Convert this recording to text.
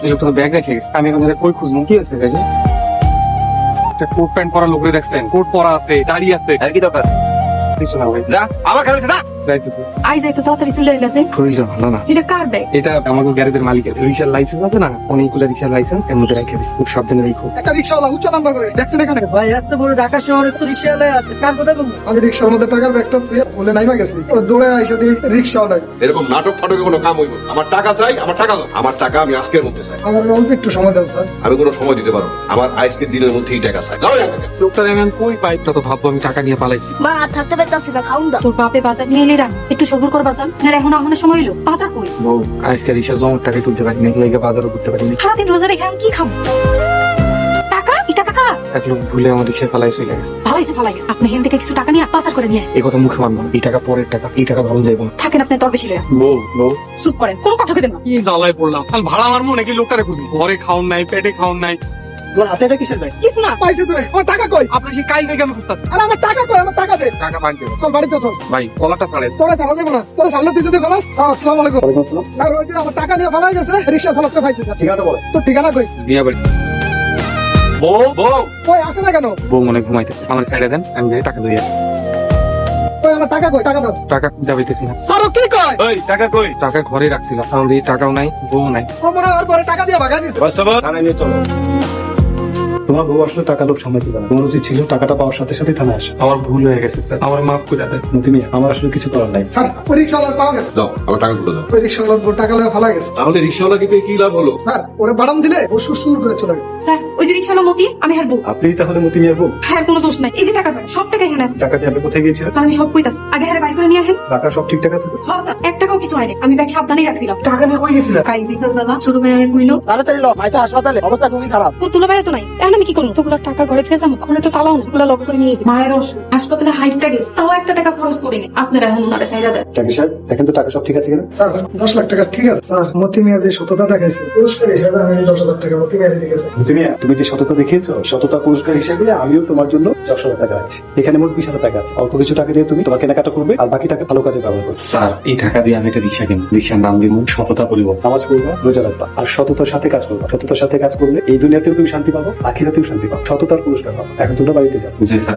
এই লোকটা ব্যাগ রেখে গেছে, আমি এখন কই খুঁজবো? কি আছে ব্যাগে? একটা কোট প্যান্ট পরা লোক দেখছেন, কোট পরা আছে, দাড়ি আছে, আর কি দরকার? কিছু না ভাই। যা আবার খাবে না। যাইতেছে। আই যাই তো তাড়াতাড়ি চলে এলাছে। শরীরটা ভালো না। এটা কার ব্যাগ? এটা আমাকে গ্যারেজের মালিকের রিক্সার লাইসেন্স আছে না, অনেকগুলো রিক্সার লাইসেন্স এর মধ্যে রেখে দিচ্ছি, খুব সাবধানে রেখো। একটা রিক্সাওয়ালা উচ্চ নাম্বার করে দেখছেন এখানে ভাই এত বড় ঢাকা শহরে তো রিক্সাওয়ালা আছে, কার কথা বলবো? আমি রিক্সার মধ্যে টাকার ব্যাগটা থুয়ে বলে নাইমা গেছি, ওরা দৌড়ে আইসা দিয়ে রিক্সাওয়ালাই এরকম নাটক ফাটকে কোনো কাম হইব না। আমার টাকা চাই, আমার টাকা দাও। আমার টাকা আমি আজকের মধ্যে চাই। আমার অল্প একটু সময় দেন স্যার। আমি কোনো সময় দিতে পারবো না। আমার আজকের দিনের মধ্যেই টাকা চাই। যাও এখান থেকে। লোকটার আমি কই পাই? তো ভাববো আমি টাকা নিয়ে পালাইছি। মা আর থাকতে পারতাছি না, খাউন দাও। তোর বাপে বাজার নিয়ে এলি রান, একটু সবুর কর বাজান। না এখন আমার সময় এলো, বাজার কই? বউ, আজকে রিক্সা জমার টাকা তুলতে পারিনি, এগুলো বাজারও করতে পারিনি। সারাদিন রোজা রেখে আমি কি খাবো? টাকা? এটা টাকা? এক লোক ভুলে আমার রিক্সায় পালাই চলে গেছে। ভালো হয়েছে ফালাই গেছে। আপনি হেন থেকে কিছু টাকা নিয়ে বাজার করে নিয়ে আয়। এই কথা মুখে মানবো না। এই টাকা পরের টাকা, এই টাকা ভালো যাইব না। থাকেন আপনি তোর বেশি লয়া। বউ, বউ, চুপ করেন, কোনো কথা কইবেন না। কি জ্বালায় পড়লাম। তাহলে ভাড়া মারবো নাকি লোকটারে খুঁজবো? ঘরে খাওন নাই, পেটে খাওন নাই। তোর হাতে এটা কিসের ব্যাগ? কিছু না। পাইছে তুই, আমার টাকা কই? আপনার সেই কাল থেকে আমি খুঁজতেছি। আরে আমার টাকা কই? আমার টাকা দে। টাকা মাগবে চল বাড়িতে চল। ভাই, কলাটা ছাড়েন। তোরা ছাড়া দেবো না, তোরা ছাড়লে তুই যদি ফেলাস। স্যার আসসালামু আলাইকুম। স্যার ওই যে আমার টাকা নিয়ে ফেলাই গেছে, রিক্সা চালকটা পাইছে স্যার। ঠিকানা বলে তোর ঠিকানা কই? দিয়া বাড়ি। বউ, বউ। কই আসে না কেন? বউ মনে হয় ঘুমাইতেছে, আমার সাইডে দেন, আমি যাই টাকা দিয়ে। কই আমার টাকা কই? টাকা দাও। টাকা খুঁজে পাইতেছি না। স্যার ও কি কয়? ওই টাকা কই? টাকা ঘরে রাখছিলাম, আমার এই টাকাও নাই, বউ নাই। ও মনে হয় আমার পরে টাকা দিয়ে ভাগাই দিছে। কনস্টেবল, থানায় নিয়ে চলো। তোমার বউ আসলে টাকা লোক সামলাতে পারে না। তোমার উচিত ছিল টাকাটা পাওয়ার সাথে সাথে থানায় আসা। আমার ভুল হয়ে গেছে স্যার, আমার মাফ করে দেন। মতি মিয়া, আমার আসলে কিছু করার নাই। স্যার ওই রিক্সাওয়ালার পাওয়া গেছে। দাও, আমার টাকাগুলো দাও। ওই রিক্সাওয়ালার বউ টাকা লয়ে ফেলাই গেছে। তাহলে রিক্সাওয়ালাকে পেয়ে কি লাভ হলো? স্যার ওরে বাড়াম দিলে ও সুর করে চলে গেল। স্যার ওই যে রিক্সাওয়ালা মতি, আমি হারবো। আপনিই তাহলে মতি মিয়ার বউ? হ্যাঁ কোনো দোষ নাই। এই যে টাকা পাই, সব টাকা এখানে আছে। টাকা দিয়ে আপনি কোথায় গিয়েছিলেন? স্যার আমি সব কইতাছি, আগে হারে বাইর করে নিয়ে আসেন। টাকা সব ঠিকঠাক আছে তো? হ্যাঁ স্যার, এক টাকাও কিছু হয়নি, আমি ব্যাগ সাবধানেই রাখছিলাম। টাকা নিয়ে কই গেছিলেন? ভাই বিকেলবেলা ছোট ভাই আমাকে কইলো, তাড়াতাড়ি ল, ভাই তো হাসপাতালে, অবস্থা খুবই খারাপ। তোর তুলা ভাইও তো নাই, এখন আমি কি করবো? তোগুলো টাকা ঘরে থেকে যাবো, ঘরে তো তালাও না, ওগুলো লক করে নিয়ে এসে মায়ের অসুখ, হাসপাতালে হাইটটা গেছে, তাও একটা টাকা খরচ করিনি। আপনারা এখন ওনারে চাইরা দেন। টাকা সাহেব দেখেন তো টাকা সব ঠিক আছে কিনা। স্যার 10 লাখ টাকা ঠিক আছে স্যার। মতি মিয়া যে সততা দেখাইছে, পুরস্কার হিসেবে আমি 10,000 টাকা মতি মিয়ারে দিয়ে গেছি। মতি মিয়া, তুমি যে সততা দেখিয়েছো, সততা পুরস্কার হিসেবে আমিও তোমার জন্য 10,000 টাকা আছে। এখানে মোট 20,000 টাকা আছে। অল্প কিছু টাকা দিয়ে তুমি তোমার কেনাকাটা করবে, আর বাকি টাকা ভালো কাজে ব্যবহার করবে। স্যার এই টাকা দিয়ে আমি একটা রিক্সা কিনবো, রিক্সার নাম দিব সততা পরিবহন। নামাজ পড়বা, রোজা রাখবা, আর সততার সাথে কাজ করবা। সততার সাথে কাজ করলে এই দুনিয়াতেও তুমি শান্তি পাবো, আখিরাতেও শান্তি পাবো, সততার পুরস্কার পাবো। এখন তোমরা বাড়িতে যাও। জি স্যার।